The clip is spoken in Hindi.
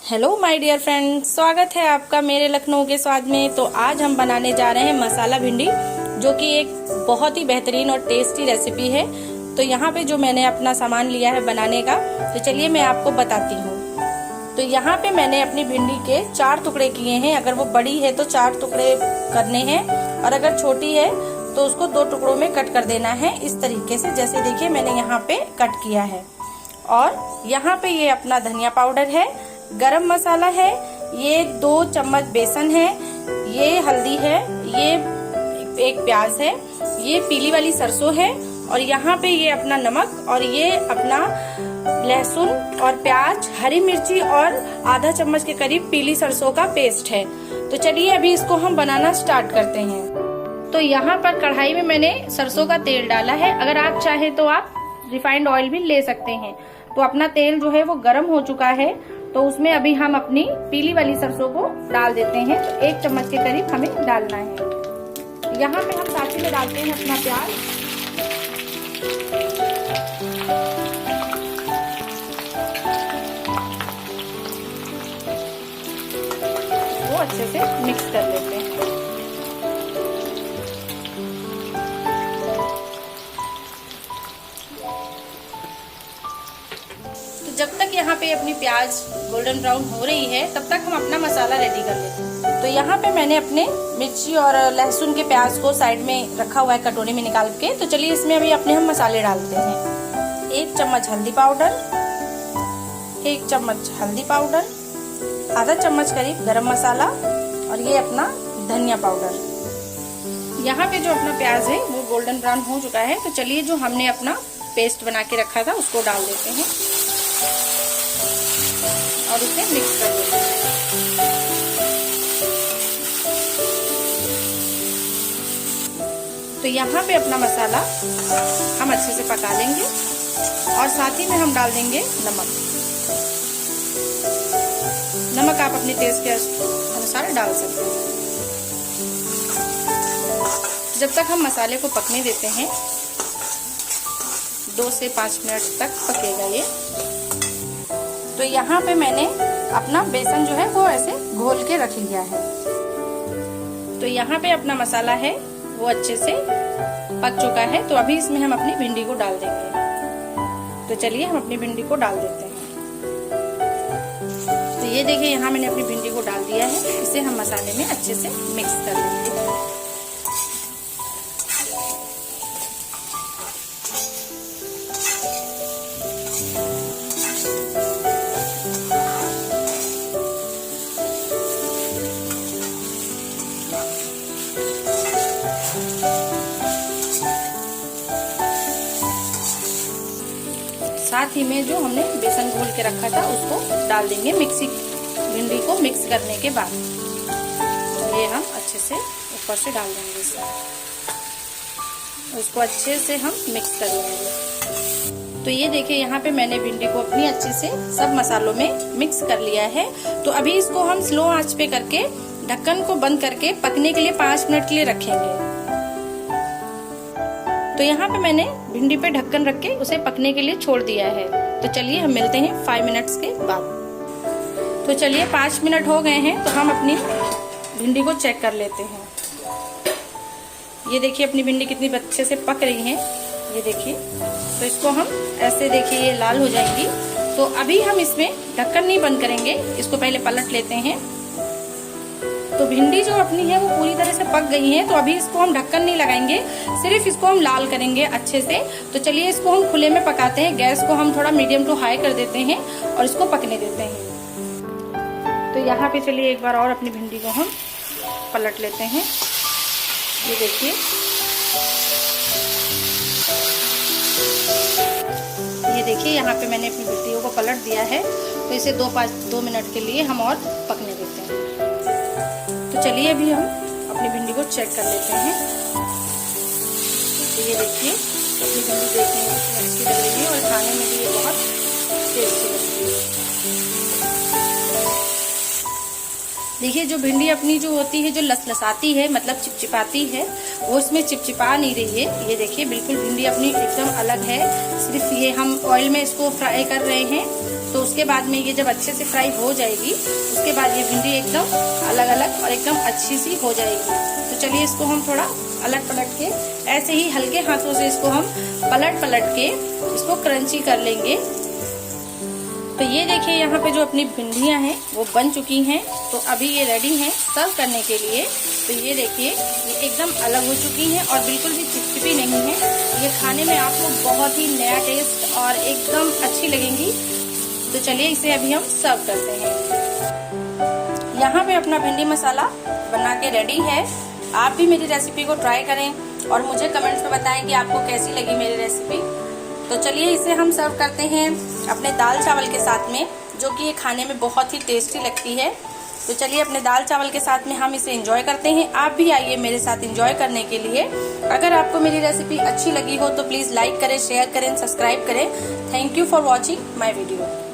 हेलो माय डियर फ्रेंड, स्वागत है आपका मेरे लखनऊ के स्वाद में। तो आज हम बनाने जा रहे हैं मसाला भिंडी, जो कि एक बहुत ही बेहतरीन और टेस्टी रेसिपी है। तो यहाँ पे जो मैंने अपना सामान लिया है बनाने का, तो चलिए मैं आपको बताती हूँ। तो यहाँ पे मैंने अपनी भिंडी के 4 टुकड़े किए हैं। अगर वो बड़ी है तो 4 टुकड़े करने हैं, और अगर छोटी है तो उसको 2 टुकड़ों में कट कर देना है, इस तरीके से। जैसे देखिए मैंने यहाँ पे कट किया है। और यहाँ पे ये अपना धनिया पाउडर है, गरम मसाला है, ये 2 चम्मच बेसन है, ये हल्दी है, ये एक प्याज है, ये पीली वाली सरसों है, और यहाँ पे ये अपना नमक, और ये अपना लहसुन और प्याज, हरी मिर्ची और आधा चम्मच के करीब पीली सरसों का पेस्ट है। तो चलिए अभी इसको हम बनाना स्टार्ट करते हैं। तो यहाँ पर कढ़ाई में मैंने सरसों का तेल डाला है। अगर आप चाहें तो आप रिफाइंड ऑयल भी ले सकते हैं। तो अपना तेल जो है वो गर्म हो चुका है, तो उसमें अभी हम अपनी पीली वाली सरसों को डाल देते हैं। तो 1 चम्मच के करीब हमें डालना है। यहाँ पे हम साथ में डालते हैं अपना प्याज। वो अच्छे से मिक्स कर लेते हैं। जब तक यहाँ पे अपनी प्याज गोल्डन ब्राउन हो रही है, तब तक हम अपना मसाला रेडी कर लेते हैं। तो यहाँ पे मैंने अपने मिर्ची और लहसुन के प्याज को साइड में रखा हुआ है कटोरी में निकाल के। तो चलिए इसमें अभी अपने हम मसाले डालते हैं। 1 चम्मच हल्दी पाउडर, 1 चम्मच हल्दी पाउडर, आधा चम्मच करीब गरम मसाला, और ये अपना धनिया पाउडर। यहाँ पे जो अपना प्याज है वो गोल्डन ब्राउन हो चुका है। तो चलिए जो हमने अपना पेस्ट बना के रखा था उसको डाल देते हैं और इसे मिक्स कर देते हैं। तो यहाँ पे अपना मसाला हम अच्छे से पका लेंगे, और साथ ही में हम डाल देंगे नमक। नमक आप अपने टेस्ट के अनुसार डाल सकते हैं। जब तक हम मसाले को पकने देते हैं, 2 से 5 मिनट तक पकेगा ये। तो यहाँ पे मैंने अपना बेसन जो है वो ऐसे घोल के रख लिया है। तो यहाँ पे अपना मसाला है वो अच्छे से पक चुका है। तो अभी इसमें हम अपनी भिंडी को डाल देंगे। तो चलिए हम अपनी भिंडी को डाल देते हैं। तो ये देखिए यहाँ मैंने अपनी भिंडी को डाल दिया है। इसे हम मसाले में अच्छे से मिक्स कर लेंगे। साथ ही में जो हमने बेसन घोल के रखा था उसको डाल देंगे भिंडी को मिक्स करने के बाद। ये हम अच्छे से ऊपर से डाल देंगे इसे, उसको अच्छे से हम मिक्स कर लेंगे। तो ये देखिए यहाँ पे मैंने भिंडी को अपनी अच्छे से सब मसालों में मिक्स कर लिया है। तो अभी इसको हम स्लो आंच पे करके ढक्कन को बंद करके पकने के लिए 5 मिनट के लिए रखेंगे। तो यहाँ पे मैंने भिंडी पे ढक्कन रख के उसे पकने के लिए छोड़ दिया है। तो चलिए हम मिलते हैं 5 मिनट्स के बाद। तो चलिए 5 मिनट हो गए हैं। तो हम अपनी भिंडी को चेक कर लेते हैं। ये देखिए अपनी भिंडी कितनी अच्छे से पक रही है, ये देखिए। तो इसको हम ऐसे देखिए ये लाल हो जाएंगी। तो अभी हम इसमें ढक्कन नहीं बंद करेंगे, इसको पहले पलट लेते हैं। तो भिंडी जो अपनी है वो पूरी तरह से पक गई है। तो अभी इसको हम ढक्कन नहीं लगाएंगे, सिर्फ इसको हम लाल करेंगे अच्छे से। तो चलिए इसको हम खुले में पकाते हैं। गैस को हम थोड़ा मीडियम टू हाई कर देते हैं और इसको पकने देते हैं। तो यहाँ पे चलिए एक बार और अपनी भिंडी को हम पलट लेते हैं। ये देखिए यहाँ पे मैंने अपनी भिंडियों को पलट दिया है। तो इसे 2 मिनट के लिए हम और पकने देते हैं। तो चलिए अभी हम अपनी भिंडी को चेक कर लेते हैं। तो ये देखिए अपनी भिंडी देखने में कितनी अच्छी लग रही है, और खाने में भी ये बहुत टेस्टी लगती है। देखिए जो भिंडी अपनी जो होती है, जो लसलसाती है, मतलब चिपचिपाती है, वो इसमें चिपचिपा नहीं रही है। ये देखिए बिल्कुल भिंडी अपनी एकदम अलग है। सिर्फ ये हम ऑयल में इसको फ्राई कर रहे हैं, तो उसके बाद में ये जब अच्छे से फ्राई हो जाएगी, उसके बाद ये भिंडी एकदम अलग अलग और एकदम अच्छी सी हो जाएगी। तो चलिए इसको हम थोड़ा अलट पलट के, ऐसे ही हल्के हाथों से इसको हम पलट पलट के इसको क्रंची कर लेंगे। तो ये देखिए यहाँ पे जो अपनी भिंडियाँ हैं वो बन चुकी हैं। तो अभी ये रेडी हैं सर्व करने के लिए। तो ये देखिए ये एकदम अलग हो चुकी हैं और बिल्कुल भी चिपचिपी नहीं है। ये खाने में आपको बहुत ही नया टेस्ट और एकदम अच्छी लगेंगी। तो चलिए इसे अभी हम सर्व करते हैं। यहाँ पे अपना भिंडी मसाला बना के रेडी है। आप भी मेरी रेसिपी को ट्राई करें और मुझे कमेंट्स में बताएं कि आपको कैसी लगी मेरी रेसिपी। तो चलिए इसे हम सर्व करते हैं अपने दाल चावल के साथ में, जो कि ये खाने में बहुत ही टेस्टी लगती है। तो चलिए अपने दाल चावल के साथ में हम इसे एंजॉय करते हैं। आप भी आइए मेरे साथ एंजॉय करने के लिए। अगर आपको मेरी रेसिपी अच्छी लगी हो तो प्लीज़ लाइक करें, शेयर करें, सब्सक्राइब करें। Thank you for watching my video.